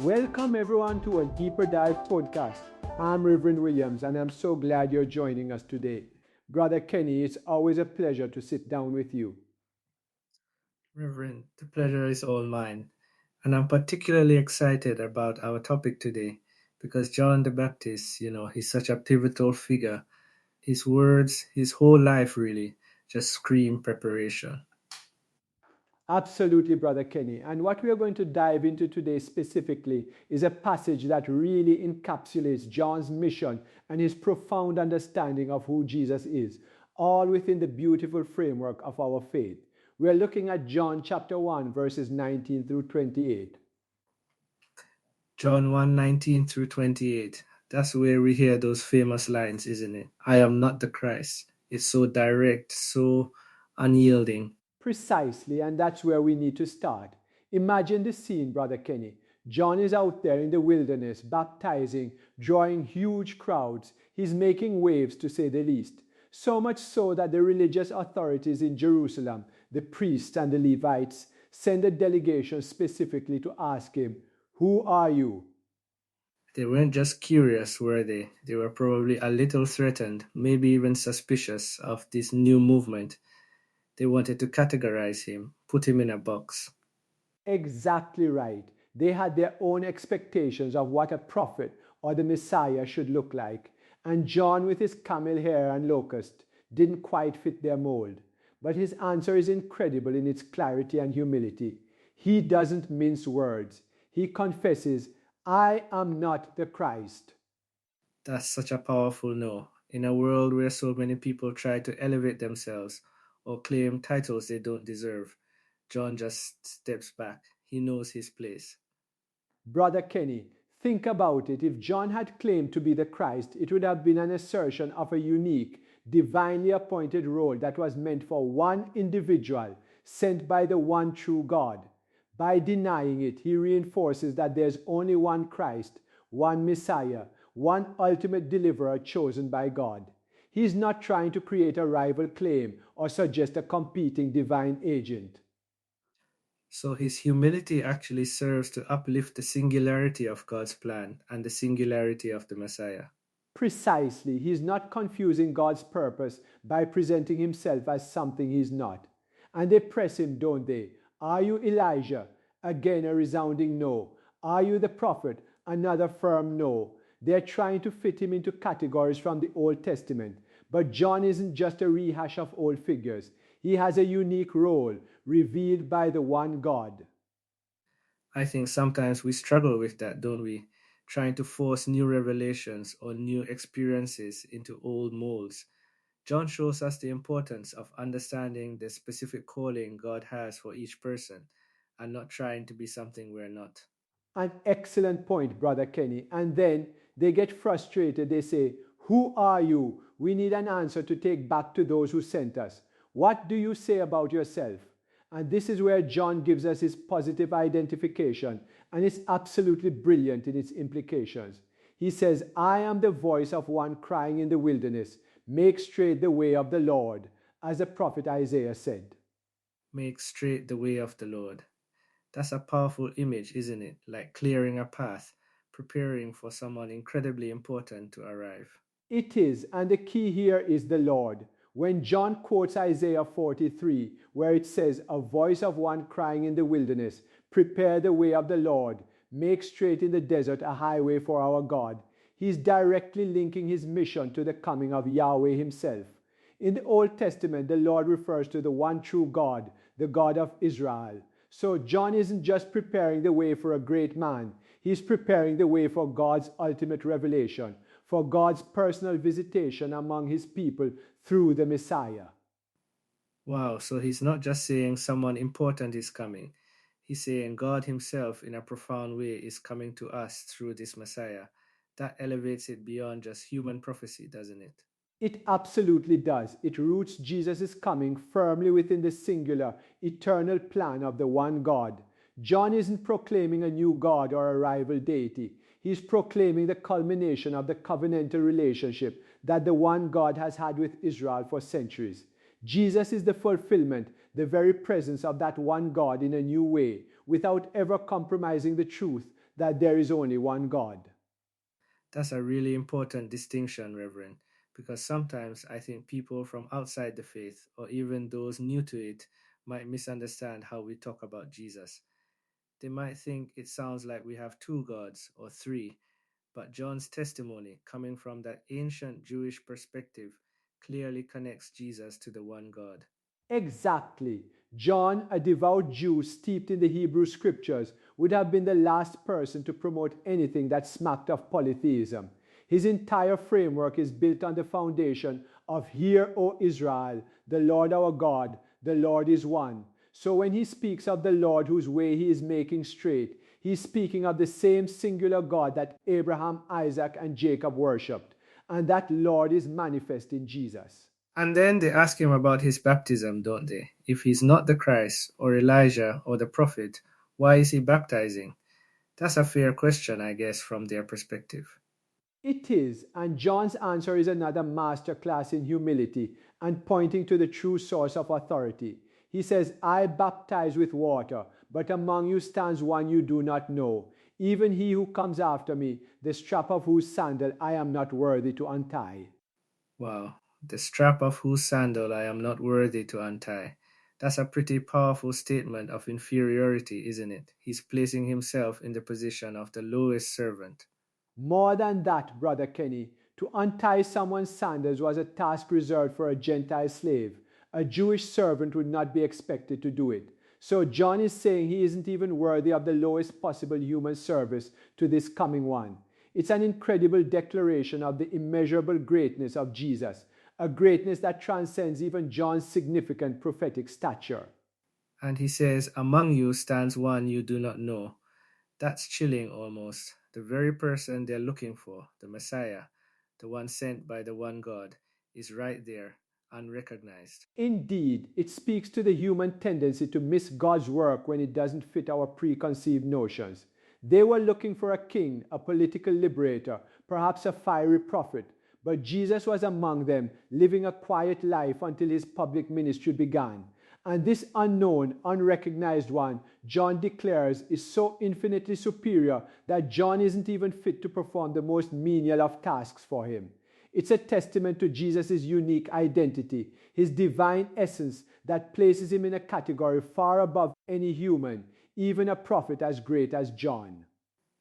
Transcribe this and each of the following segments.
Welcome everyone to a Deeper Dive podcast. I'm Reverend Williams and I'm so glad you're joining us today. Brother Kenny, it's always a pleasure to sit down with you. Reverend, the pleasure is all mine, and I'm particularly excited about our topic today because John the Baptist, he's such a pivotal figure. His words, his whole life really just scream preparation. Absolutely, Brother Kenny. And what we are going to dive into today specifically is a passage that really encapsulates John's mission and his profound understanding of who Jesus is, all within the beautiful framework of our faith. We are looking at John chapter 1, verses 19 through 28. John 1:19 through 28. That's where we hear those famous lines, isn't it? I am not the Christ. It's so direct, so unyielding. Precisely, and that's where we need to start. Imagine the scene, Brother Kenny. John is out there in the wilderness, baptizing, drawing huge crowds. He's making waves, to say the least. So much so that the religious authorities in Jerusalem, the priests and the Levites, send a delegation specifically to ask him, "Who are you?" They weren't just curious, were they? They were probably a little threatened, maybe even suspicious of this new movement. They wanted to categorize him, put him in a box. Exactly right. They had their own expectations of what a prophet or the Messiah should look like, and John, with his camel hair and locust, didn't quite fit their mold. But his answer is incredible in its clarity and humility. He doesn't mince words. He confesses, "I am not the Christ." That's such a powerful no. In a world where so many people try to elevate themselves or claim titles they don't deserve, John just steps back. He knows his place. Brother Kenny, think about it. If John had claimed to be the Christ, it would have been an assertion of a unique, divinely appointed role that was meant for one individual sent by the one true God. By denying it, he reinforces that there's only one Christ, one Messiah, one ultimate deliverer chosen by God. He's not trying to create a rival claim or suggest a competing divine agent. So his humility actually serves to uplift the singularity of God's plan and the singularity of the Messiah. Precisely, he's not confusing God's purpose by presenting himself as something he's not. And they press him, don't they? Are you Elijah? Again, a resounding no. Are you the prophet? Another firm no. They're trying to fit him into categories from the Old Testament. But John isn't just a rehash of old figures. He has a unique role revealed by the one God. I think sometimes we struggle with that, don't we? Trying to force new revelations or new experiences into old molds. John shows us the importance of understanding the specific calling God has for each person and not trying to be something we're not. An excellent point, Brother Kenny. And then they get frustrated. They say, "Who are you? We need an answer to take back to those who sent us. What do you say about yourself?" And this is where John gives us his positive identification, and it's absolutely brilliant in its implications. He says, "I am the voice of one crying in the wilderness, make straight the way of the Lord," as the prophet Isaiah said. Make straight the way of the Lord. That's a powerful image, isn't it? Like clearing a path, preparing for someone incredibly important to arrive. It is, and the key here is the Lord. When John quotes Isaiah 43, where it says, "A voice of one crying in the wilderness, prepare the way of the Lord, make straight in the desert a highway for our God," he's directly linking his mission to the coming of Yahweh himself. In the Old Testament, the Lord refers to the one true God, the God of Israel. So John isn't just preparing the way for a great man, he's preparing the way for God's ultimate revelation, for God's personal visitation among his people through the Messiah. Wow, so he's not just saying someone important is coming. He's saying God himself, in a profound way, is coming to us through this Messiah. That elevates it beyond just human prophecy, doesn't it? It absolutely does. It roots Jesus' coming firmly within the singular, eternal plan of the one God. John isn't proclaiming a new God or a rival deity. He's proclaiming the culmination of the covenantal relationship that the one God has had with Israel for centuries. Jesus is the fulfillment, the very presence of that one God in a new way, without ever compromising the truth that there is only one God. That's a really important distinction, Reverend, because sometimes I think people from outside the faith, or even those new to it, might misunderstand how we talk about Jesus. They might think it sounds like we have two gods or three, but John's testimony, coming from that ancient Jewish perspective, clearly connects Jesus to the one God. Exactly. John, a devout Jew steeped in the Hebrew scriptures, would have been the last person to promote anything that smacked of polytheism. His entire framework is built on the foundation of Hear, O Israel, the Lord our God, the Lord is one. So when he speaks of the Lord whose way he is making straight, he is speaking of the same singular God that Abraham, Isaac, and Jacob worshipped. And that Lord is manifest in Jesus. And then they ask him about his baptism, don't they? If he's not the Christ, or Elijah, or the prophet, why is he baptizing? That's a fair question, I guess, from their perspective. It is, and John's answer is another masterclass in humility and pointing to the true source of authority. He says, I baptize with water, but among you stands one you do not know, even he who comes after me, the strap of whose sandal I am not worthy to untie. Wow, the strap of whose sandal I am not worthy to untie. That's a pretty powerful statement of inferiority, isn't it? He's placing himself in the position of the lowest servant. More than that, Brother Kenny, to untie someone's sandals was a task reserved for a Gentile slave. A Jewish servant would not be expected to do it. So John is saying he isn't even worthy of the lowest possible human service to this coming one. It's an incredible declaration of the immeasurable greatness of Jesus, a greatness that transcends even John's significant prophetic stature. And he says, among you stands one you do not know. That's chilling almost. The very person they're looking for, the Messiah, the one sent by the one God, is right there, unrecognized. Indeed, it speaks to the human tendency to miss God's work when it doesn't fit our preconceived notions. They were looking for a king, a political liberator, perhaps a fiery prophet, but Jesus was among them, living a quiet life until his public ministry began. And this unknown, unrecognized one, John declares, is so infinitely superior that John isn't even fit to perform the most menial of tasks for him. It's a testament to Jesus' unique identity, his divine essence that places him in a category far above any human, even a prophet as great as John.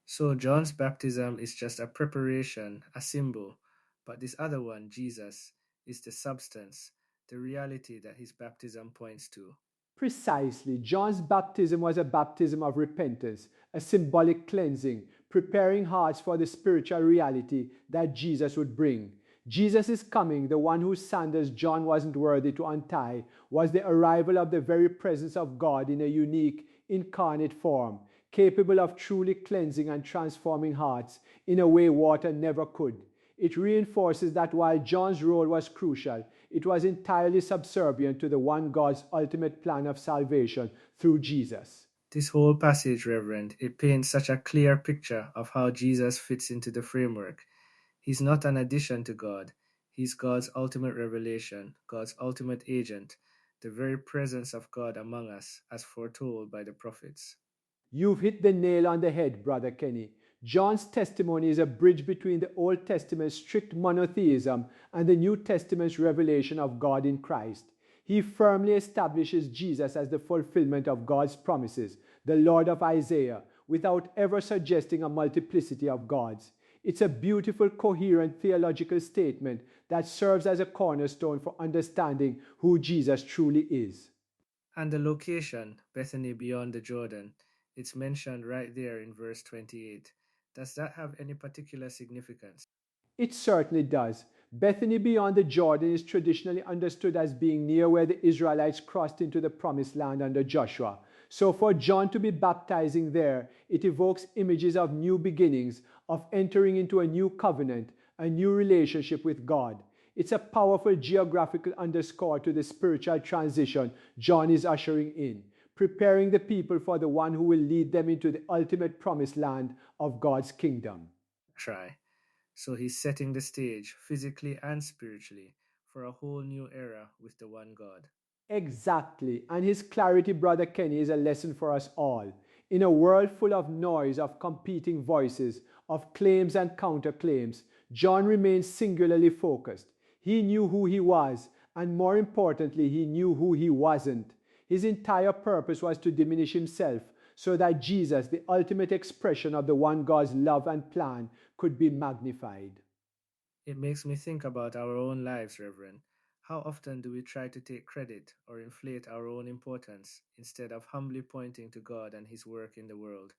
So John's baptism is just a preparation, a symbol, but this other one, Jesus, is the substance, the reality that his baptism points to. Precisely, John's baptism was a baptism of repentance, a symbolic cleansing, preparing hearts for the spiritual reality that Jesus would bring. Jesus is coming, the one whose sandals John wasn't worthy to untie, was the arrival of the very presence of God in a unique, incarnate form, capable of truly cleansing and transforming hearts in a way water never could. It reinforces that while John's role was crucial, it was entirely subservient to the one God's ultimate plan of salvation through Jesus. This whole passage, Reverend, it paints such a clear picture of how Jesus fits into the framework. He's not an addition to God. He's God's ultimate revelation, God's ultimate agent, the very presence of God among us, as foretold by the prophets. You've hit the nail on the head, Brother Kenny. John's testimony is a bridge between the Old Testament's strict monotheism and the New Testament's revelation of God in Christ. He firmly establishes Jesus as the fulfillment of God's promises, the Lord of Isaiah, without ever suggesting a multiplicity of gods. It's a beautiful, coherent theological statement that serves as a cornerstone for understanding who Jesus truly is. And the location, Bethany beyond the Jordan, it's mentioned right there in verse 28. Does that have any particular significance? It certainly does. Bethany beyond the Jordan is traditionally understood as being near where the Israelites crossed into the promised land under Joshua. So for John to be baptizing there, it evokes images of new beginnings, of entering into a new covenant, a new relationship with God. It's a powerful geographical underscore to the spiritual transition John is ushering in, preparing the people for the one who will lead them into the ultimate promised land of God's kingdom. Try. So he's setting the stage, physically and spiritually, for a whole new era with the one God. Exactly. And his clarity, Brother Kenny, is a lesson for us all. In a world full of noise, of competing voices, of claims and counterclaims, John remained singularly focused. He knew who he was, and more importantly, he knew who he wasn't. His entire purpose was to diminish himself so that Jesus, the ultimate expression of the one God's love and plan, could be magnified. It makes me think about our own lives, Reverend. How often do we try to take credit or inflate our own importance instead of humbly pointing to God and His work in the world?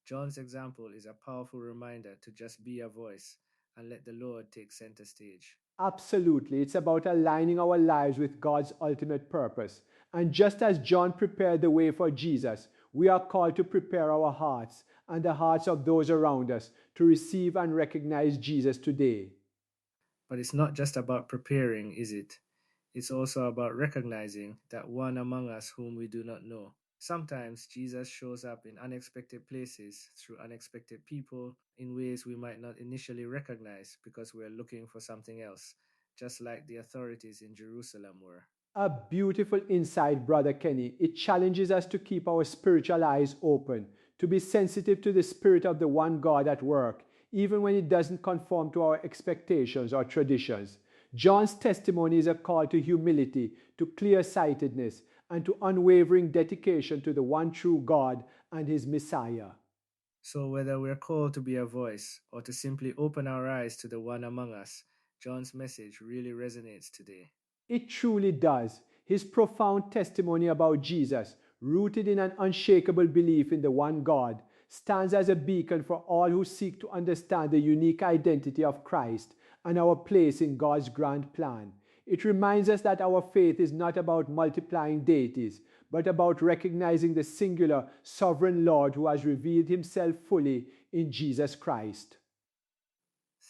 John's example is a powerful reminder to just be a voice and let the Lord take center stage. Absolutely. It's about aligning our lives with God's ultimate purpose. And just as John prepared the way for Jesus, we are called to prepare our hearts and the hearts of those around us to receive and recognize Jesus today. But it's not just about preparing, is it? It's also about recognizing that one among us whom we do not know. Sometimes Jesus shows up in unexpected places through unexpected people in ways we might not initially recognize because we're looking for something else, just like the authorities in Jerusalem were. A beautiful insight, Brother Kenny. It challenges us to keep our spiritual eyes open, to be sensitive to the Spirit of the one God at work, even when it doesn't conform to our expectations or traditions. John's testimony is a call to humility, to clear-sightedness, and to unwavering dedication to the one true God and His Messiah. So, whether we're called to be a voice or to simply open our eyes to the one among us, John's message really resonates today. It truly does. His profound testimony about Jesus, rooted in an unshakable belief in the one God, stands as a beacon for all who seek to understand the unique identity of Christ and our place in God's grand plan. It reminds us that our faith is not about multiplying deities, but about recognizing the singular, sovereign Lord who has revealed Himself fully in Jesus Christ.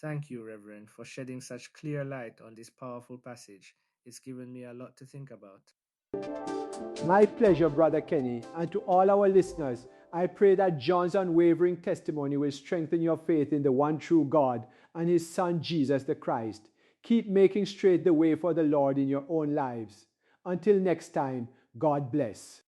Thank you, Reverend, for shedding such clear light on this powerful passage. It's given me a lot to think about. My pleasure, Brother Kenny, and to all our listeners, I pray that John's unwavering testimony will strengthen your faith in the one true God and His Son Jesus the Christ. Keep making straight the way for the Lord in your own lives. Until next time, God bless.